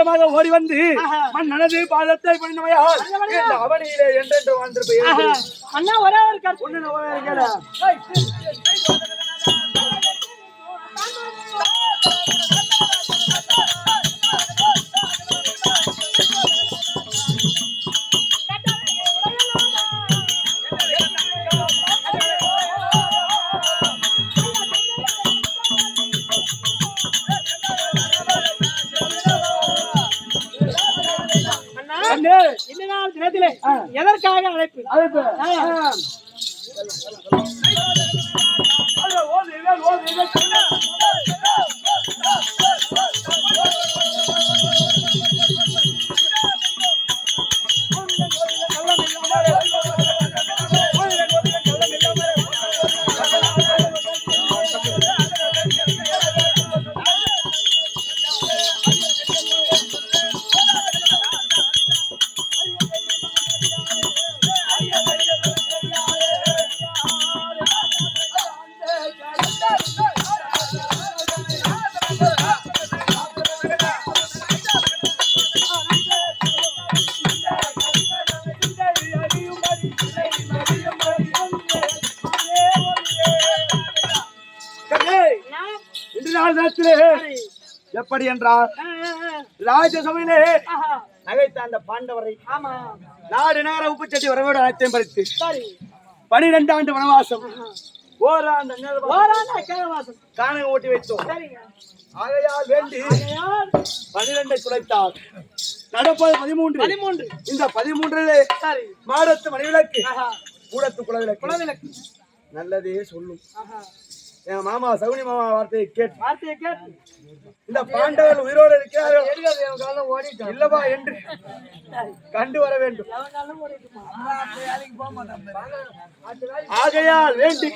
அவசரமாக ஓடி வந்து மன்னனது பாதத்தை பணிந்தமையால் இந்த அவனியிலே என்றென்று வாழ்ந்திருப்பேன். அண்ணா ஒரே ஒரு கருத்து இந்த நாள் தினத்திலே எதற்காக அழைப்பு? எப்படி என்றால் ராஜசபையிலே நகைத்த அந்த பாண்டவரை நாடு நகர உப்புச்சட்டி வரவோடு அனைத்தையும் பறித்து 12 ஆண்டு வனவாசம் ஓராண்டு காணகம் ஓட்டி வைத்தோம். ஆகையால் வேண்டி 12 துளைத்தார். நடப்பது 13. இந்த 13 மாடத்து மணிவிளக்கு கூடத்து குலவிளக்கு நல்லதே சொல்லும். என் மாமா சகுனி மாமா வார்த்தையை கேட்டு இந்த பாண்டவர்கள் உயிரோடு இருக்கிறார்கள் இல்லவா என்று கண்டு வர வேண்டும். ஆகையால் வேண்டி